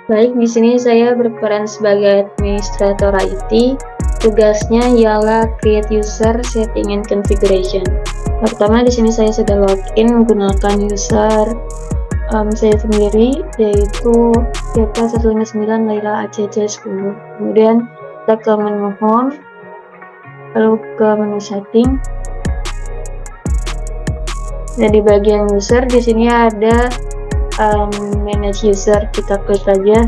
Baik, di sini saya berperan sebagai administrator IT. Tugasnya ialah create user, setting, and configuration. Pertama, di sini saya sudah login menggunakan user saya sendiri, yaitu YK159 Laila ACC10. Kemudian kita ke menu home, lalu ke menu setting. Nah, di bagian user di sini ada manage user, kita klik saja.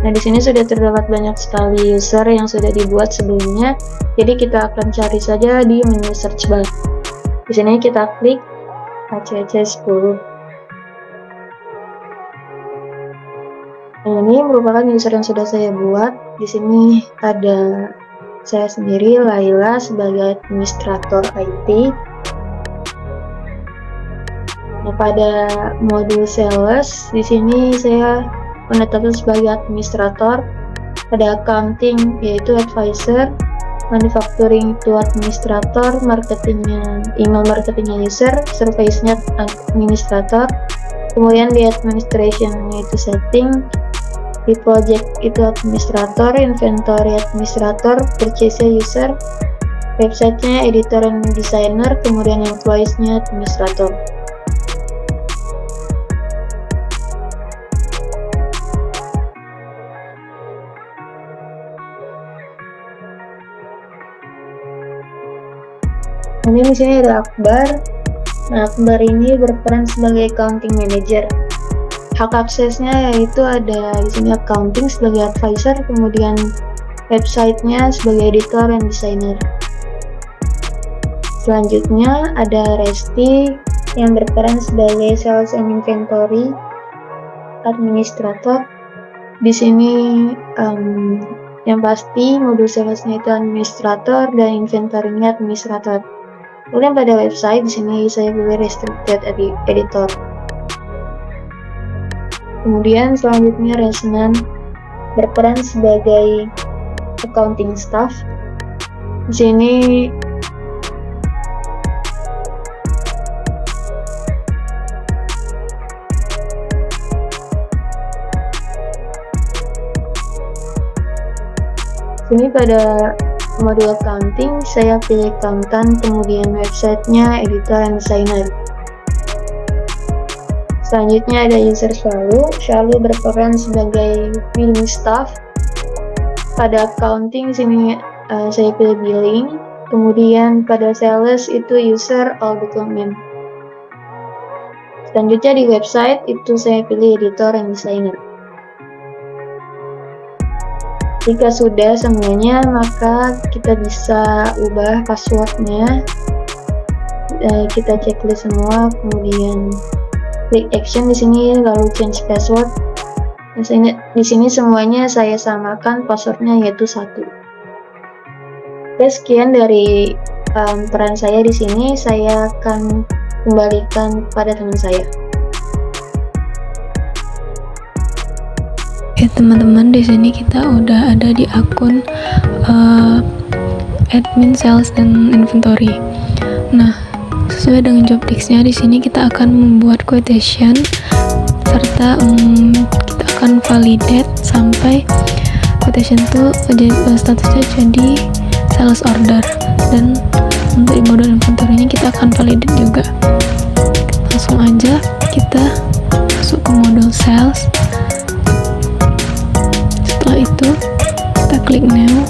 Nah, di sini sudah terdapat banyak sekali user yang sudah dibuat sebelumnya. Jadi kita akan cari saja di menu search bar. Di sini kita klik ACC10. Nah, ini merupakan user yang sudah saya buat. Di sini ada saya sendiri, Laila, sebagai administrator IT. Nah, pada modul sales di sini saya menetapkan sebagai administrator, pada accounting yaitu advisor, manufacturing itu administrator, marketingnya email marketingnya user, service-nya administrator, kemudian di administration yaitu setting, di project itu administrator, inventory administrator, purchase user, website-nya editor and designer, kemudian employees-nya administrator. Kemudian di sini ada Akbar. Nah, Akbar ini berperan sebagai accounting manager. Hak aksesnya yaitu ada di sini accounting sebagai advisor, kemudian websitenya sebagai editor dan designer. Selanjutnya ada Resti yang berperan sebagai sales and inventory administrator. Di sini yang pasti modul salesnya itu administrator dan inventory-nya administrator. Kemudian pada website di sini saya pilih restricted editor. Kemudian selanjutnya Resnan berperan sebagai accounting staff. Di sini pada modul accounting saya pilih accountant, kemudian websitenya editor dan designer. Selanjutnya ada user Syalu berperan sebagai billing staff. Pada accounting sini saya pilih billing, kemudian pada sales itu user all document. Selanjutnya di website itu saya pilih editor dan designer. Jika sudah semuanya, maka kita bisa ubah passwordnya. Kita checklist semua, kemudian klik action di sini, lalu change password. Di sini semuanya saya samakan passwordnya yaitu 1. Oke, sekian dari peran saya di sini. Saya akan kembalikan pada teman saya. Oke teman-teman, di sini kita udah ada di akun admin sales dan inventory. Nah, sesuai dengan job text-nya di sini kita akan membuat quotation serta kita akan validate sampai quotation itu statusnya jadi sales order, dan untuk di modul inventory-nya kita akan validate juga. Langsung aja kita masuk ke modul sales. Setelah itu kita klik new.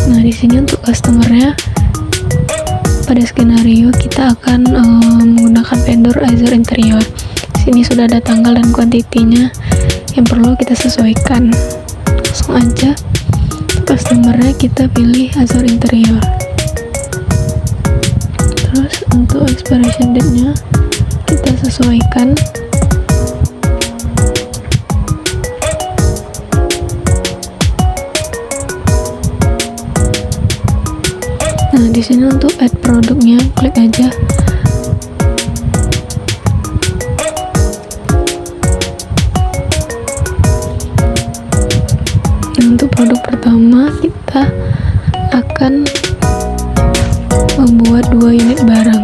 Nah, di sini untuk customer-nya pada skenario kita akan menggunakan vendor Azure Interior. Di sini sudah ada tanggal dan kuantitinya yang perlu kita sesuaikan. Langsung aja customer-nya kita pilih Azure Interior. Terus untuk expiration date-nya kita sesuaikan. Nah, di sini untuk add produknya klik aja. Nah, untuk produk pertama kita akan membuat 2 unit barang.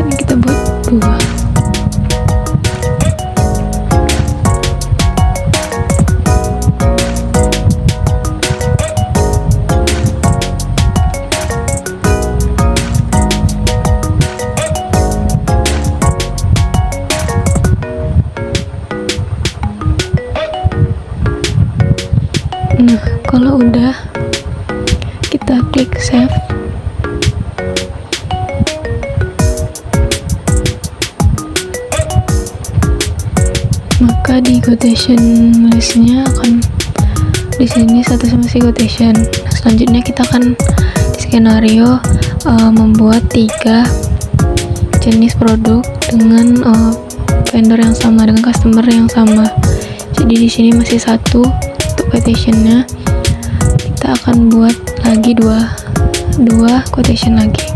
Ini kita 2. Nah, kalau udah, kita klik save. Maka di quotation listnya akan di sini statusnya masih quotation. Nah, selanjutnya kita akan di skenario membuat 3 jenis produk dengan vendor yang sama, dengan customer yang sama. Jadi di sini masih 1 untuk quotationnya. Kita akan buat lagi dua quotation lagi.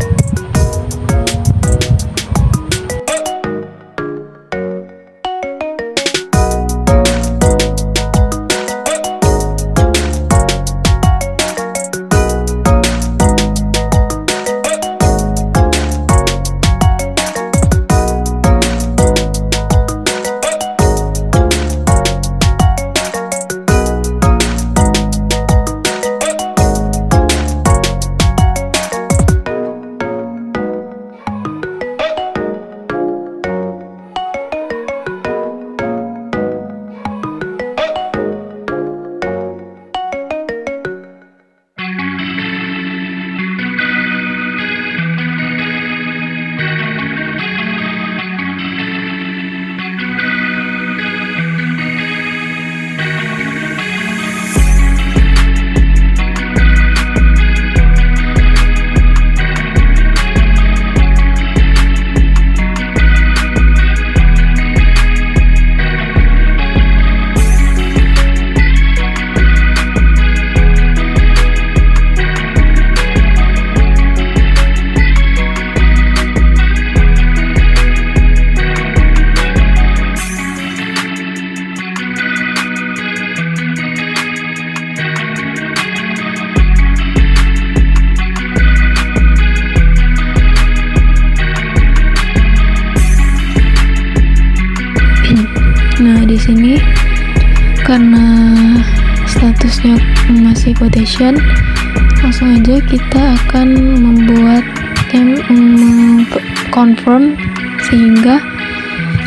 Nah, di sini karena statusnya masih quotation, langsung aja kita akan membuat yang confirm sehingga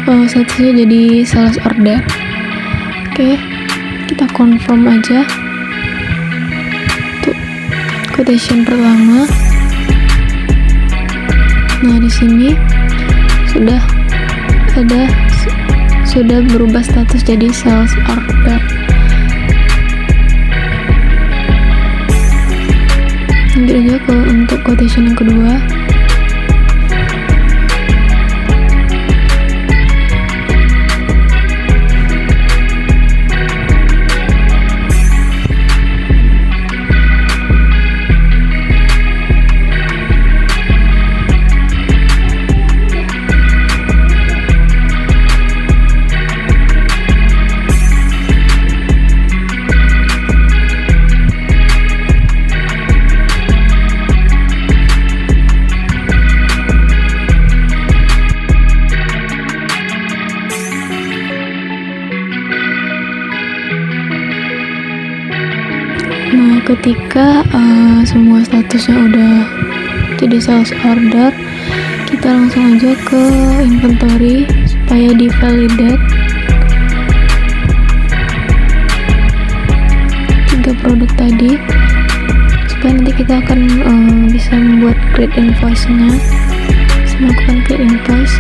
statusnya jadi sales order. Oke, kita confirm aja untuk quotation pertama. Nah, di sini sudah berubah status jadi sales order. Lanjut aja untuk quotation yang kedua. Nah, ketika semua statusnya udah jadi sales order, kita langsung aja ke inventory supaya di validate 3 produk tadi, supaya nanti kita akan bisa membuat create invoice-nya, bisa melakukan create invoice.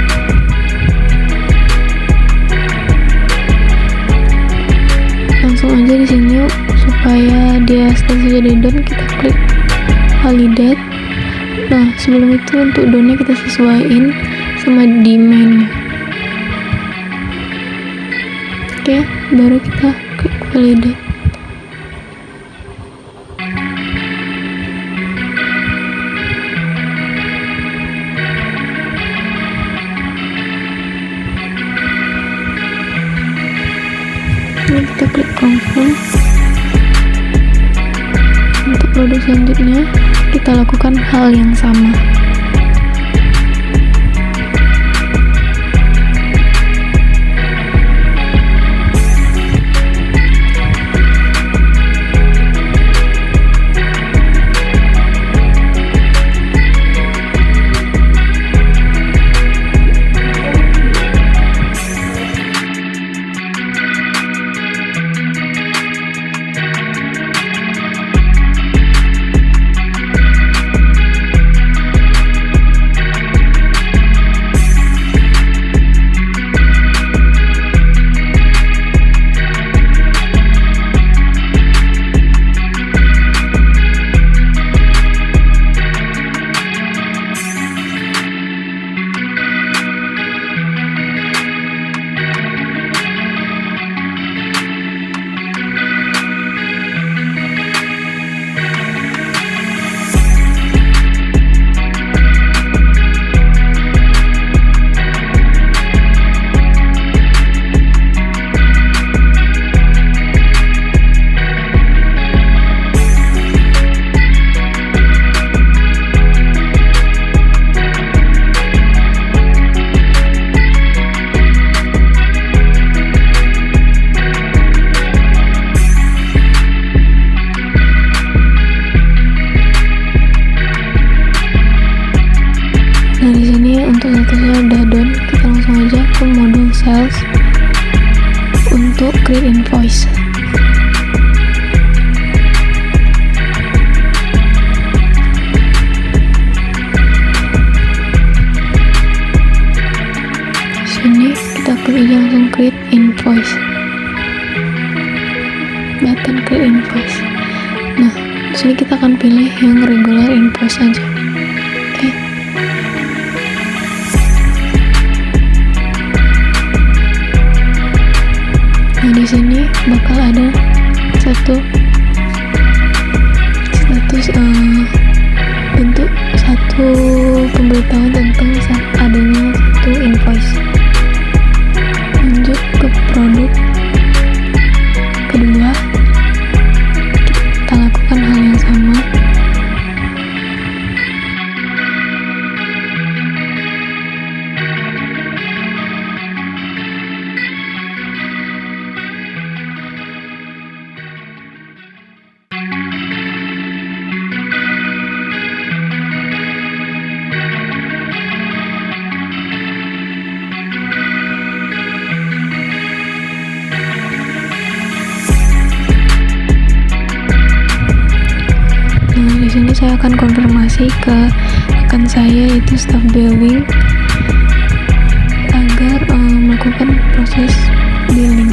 Langsung aja di sini supaya dia statusnya jadi done, kita klik validate. Nah, sebelum itu untuk done-nya kita sesuaiin sama demand-nya. Oke, baru kita klik validate. Ini kita klik confirm. Untuk produk selanjutnya kita lakukan hal yang sama. udah done, kita langsung aja ke modul sales untuk create invoice. Sini kita klik aja langsung create invoice, button create invoice. Nah, di sini kita akan pilih yang regular invoice aja. Oke. Nah, di sini bakal ada status bentuk satu pemberitahuan tentang adanya satu invoice. Lanjut ke produk kedua, kita lakukan hal yang sama. Di sini saya akan konfirmasi ke rekan saya yaitu staff billing agar melakukan proses billing.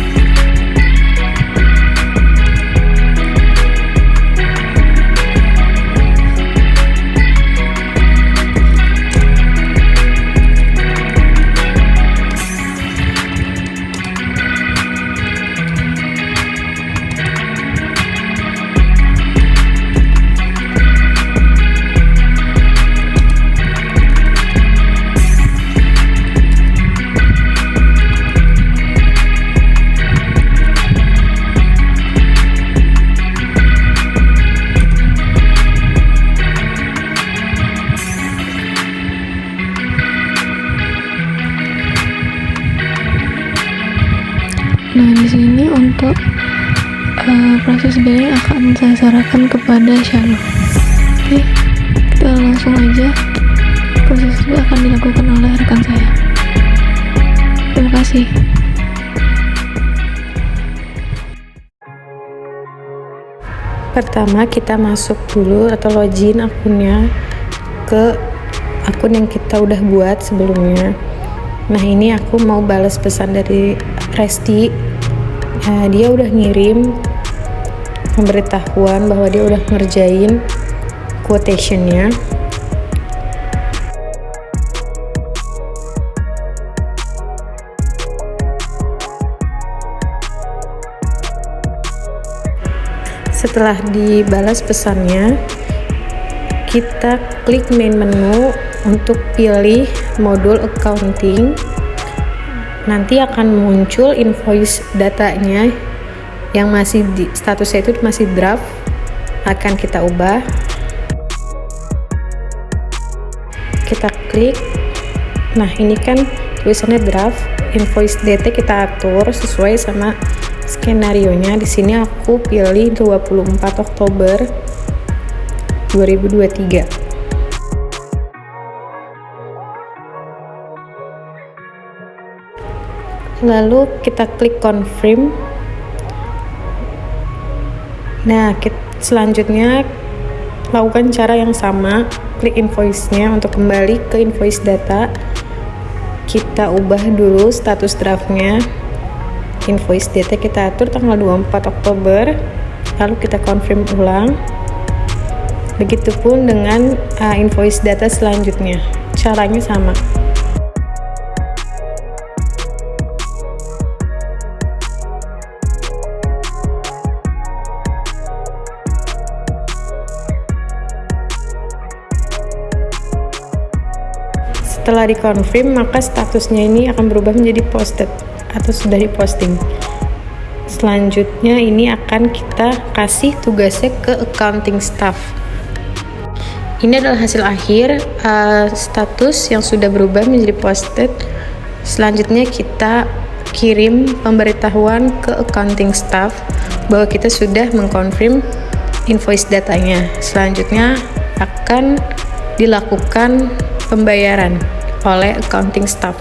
Nah, di sini untuk proses billing akan saya serahkan kepada Shalom. Oke, kita langsung aja, proses itu akan dilakukan oleh rekan saya. Terima kasih. Pertama kita masuk dulu atau login akunnya ke akun yang kita udah buat sebelumnya. Nah, ini aku mau balas pesan dari Resti. Dia udah ngirim pemberitahuan bahwa dia udah ngerjain quotation-nya. Setelah dibalas pesannya, kita klik main menu untuk pilih modul accounting. Nanti akan muncul invoice datanya yang masih statusnya itu masih draft, akan kita ubah. Kita klik. Nah, ini kan tulisannya draft, invoice DT kita atur sesuai sama skenarionya. Di sini aku pilih 24 Oktober 2023. Lalu kita klik confirm. Nah, selanjutnya lakukan cara yang sama, klik invoice-nya untuk kembali ke invoice data. Kita ubah dulu status draftnya. Invoice data kita atur tanggal 24 Oktober, lalu kita confirm ulang. Begitupun dengan invoice data selanjutnya, caranya sama. Setelah dikonfirm, maka statusnya ini akan berubah menjadi posted atau sudah diposting. Selanjutnya ini akan kita kasih tugasnya ke accounting staff. Ini adalah hasil akhir, status yang sudah berubah menjadi posted. Selanjutnya kita kirim pemberitahuan ke accounting staff bahwa kita sudah mengkonfirm invoice datanya. Selanjutnya akan dilakukan pembayaran oleh accounting staff.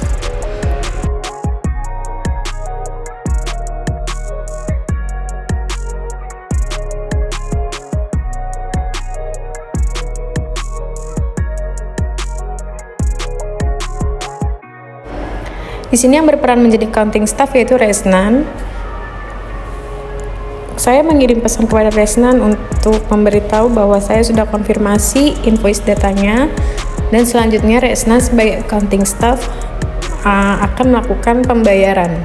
Di sini yang berperan menjadi accounting staff yaitu Resnan. Saya mengirim pesan kepada Resnan untuk memberitahu bahwa saya sudah konfirmasi invoice datanya, dan selanjutnya Resnan sebagai accounting staff akan melakukan pembayaran.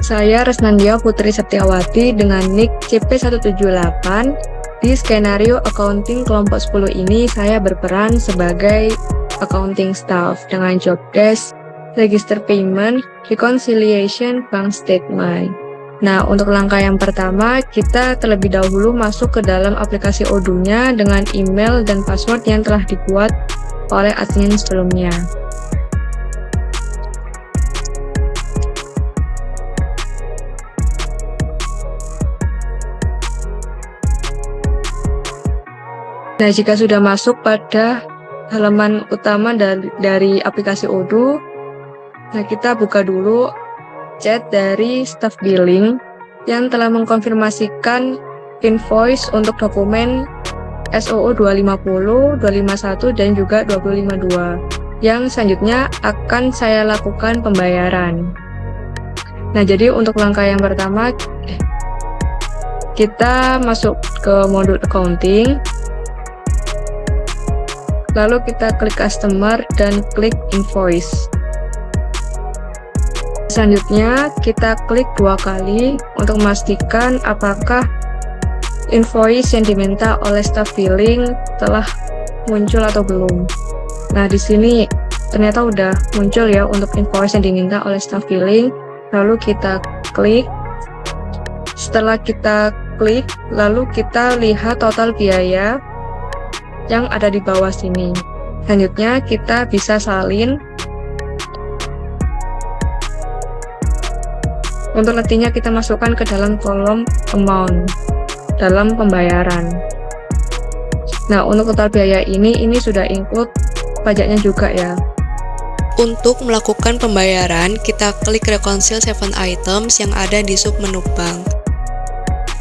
Saya Resnandia Putri Setiawati dengan nick CP178. Di skenario accounting kelompok 10 ini saya berperan sebagai accounting staff dengan job desk register payment, reconciliation, bank statement. Nah, untuk langkah yang pertama, kita terlebih dahulu masuk ke dalam aplikasi Odoo-nya dengan email dan password yang telah dibuat oleh admin sebelumnya. Nah, jika sudah masuk pada halaman utama dari aplikasi Odoo, nah kita buka dulu chat dari staff billing yang telah mengkonfirmasikan invoice untuk dokumen SOO 250, 251, dan juga 252 yang selanjutnya akan saya lakukan pembayaran. Nah, jadi untuk langkah yang pertama, kita masuk ke modul accounting. Lalu kita klik customer dan klik invoice. Selanjutnya kita klik 2 kali untuk memastikan apakah invoice yang diminta oleh staff billing telah muncul atau belum. Nah, di sini ternyata udah muncul ya untuk invoice yang diminta oleh staff billing. Lalu kita klik. Setelah kita klik, lalu kita lihat total biaya yang ada di bawah sini. Selanjutnya kita bisa salin. Untuk nantinya kita masukkan ke dalam kolom amount dalam pembayaran. Nah, untuk total biaya ini sudah include pajaknya juga ya. Untuk melakukan pembayaran, kita klik reconcile 7 items yang ada di sub menu bank.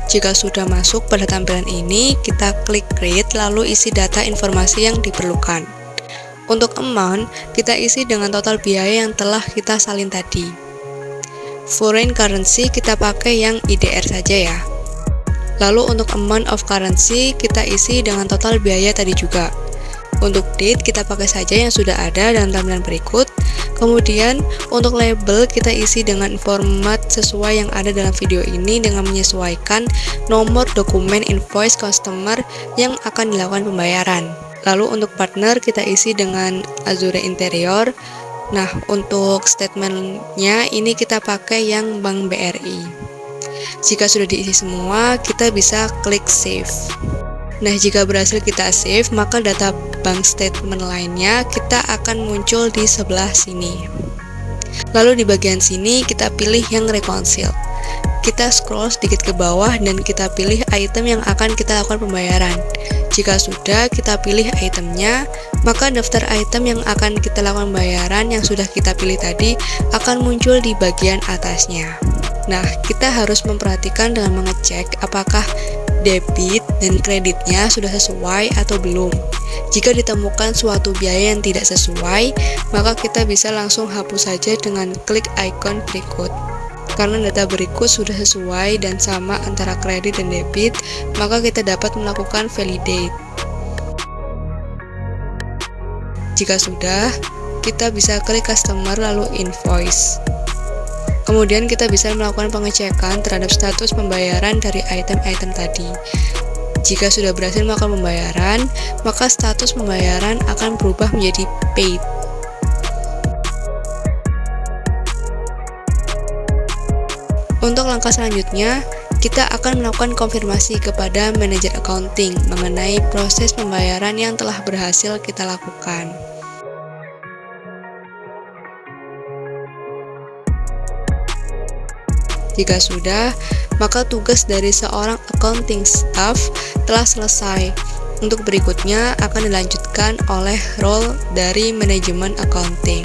Jika sudah masuk pada tampilan ini, kita klik create lalu isi data informasi yang diperlukan. Untuk amount, kita isi dengan total biaya yang telah kita salin tadi. Foreign currency kita pakai yang IDR saja ya. Lalu untuk amount of currency kita isi dengan total biaya tadi juga. Untuk date kita pakai saja yang sudah ada dalam tampilan berikut. Kemudian untuk label kita isi dengan format sesuai yang ada dalam video ini dengan menyesuaikan nomor dokumen invoice customer yang akan dilakukan pembayaran. Lalu untuk partner kita isi dengan Azure Interior. Nah, untuk statementnya ini kita pakai yang Bank BRI. Jika sudah diisi semua, kita bisa klik save. Nah, jika berhasil kita save, maka data bank statement lainnya kita akan muncul di sebelah sini. Lalu di bagian sini kita pilih yang reconcile. Kita scroll sedikit ke bawah dan kita pilih item yang akan kita lakukan pembayaran. Jika sudah kita pilih itemnya, maka daftar item yang akan kita lakukan pembayaran yang sudah kita pilih tadi akan muncul di bagian atasnya. Nah, kita harus memperhatikan dengan mengecek apakah debit dan kreditnya sudah sesuai atau belum. Jika ditemukan suatu biaya yang tidak sesuai, maka kita bisa langsung hapus saja dengan klik icon berikut. Karena data berikut sudah sesuai dan sama antara kredit dan debit, maka kita dapat melakukan validate. Jika sudah, kita bisa klik customer lalu invoice. Kemudian kita bisa melakukan pengecekan terhadap status pembayaran dari item-item tadi. Jika sudah berhasil melakukan pembayaran, maka status pembayaran akan berubah menjadi paid. Untuk langkah selanjutnya, kita akan melakukan konfirmasi kepada manajer accounting mengenai proses pembayaran yang telah berhasil kita lakukan. Jika sudah, maka tugas dari seorang accounting staff telah selesai. Untuk berikutnya akan dilanjutkan oleh role dari manajemen accounting.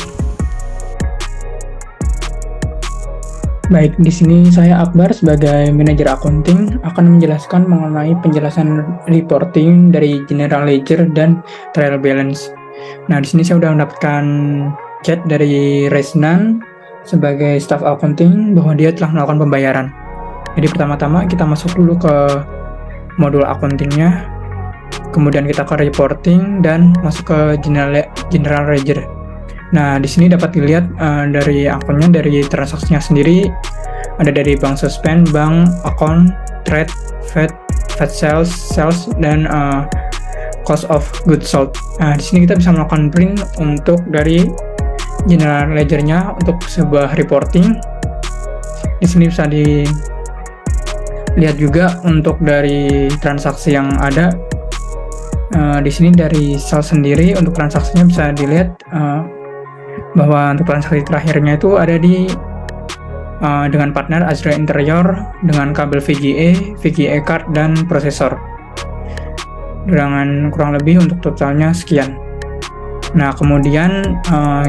Baik, di sini saya Akbar sebagai manajer accounting akan menjelaskan mengenai penjelasan reporting dari general ledger dan trial balance. Nah, di sini saya sudah mendapatkan chat dari Resnan sebagai staff accounting bahwa dia telah melakukan pembayaran. Jadi pertama-tama kita masuk dulu ke modul accountingnya, kemudian kita ke reporting dan masuk ke general ledger. Nah, di sini dapat dilihat dari akunnya, dari transaksinya sendiri, ada dari bank suspend, bank, account, trade, VAT sales, dan cost of goods sold. Nah, di sini kita bisa melakukan print untuk dari general ledger-nya untuk sebuah reporting. Di sini bisa dilihat juga untuk dari transaksi yang ada. Di sini dari sales sendiri untuk transaksinya bisa dilihat bahwa untuk transaksi terakhirnya itu ada di dengan partner Azure Interior dengan kabel VGA card dan prosesor dengan kurang lebih untuk totalnya sekian. Nah, kemudian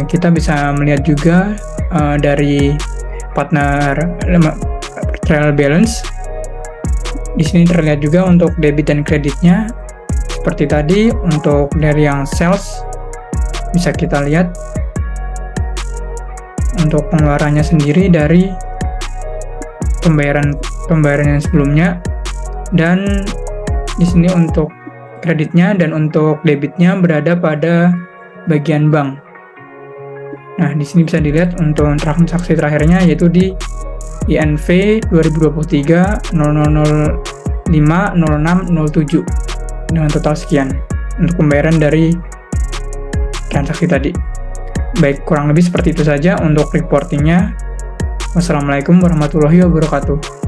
kita bisa melihat juga dari partner trial balance. Di sini terlihat juga untuk debit dan kreditnya. Seperti tadi, untuk dari yang sales bisa kita lihat untuk pengeluarannya sendiri dari pembayaran yang sebelumnya, dan di sini untuk kreditnya dan untuk debitnya berada pada bagian bank. Nah, di sini bisa dilihat untuk transaksi terakhirnya yaitu di INV 2023 0005 0607 dengan total sekian untuk pembayaran dari transaksi tadi. Baik, kurang lebih seperti itu saja untuk reportingnya. Wassalamualaikum warahmatullahi wabarakatuh.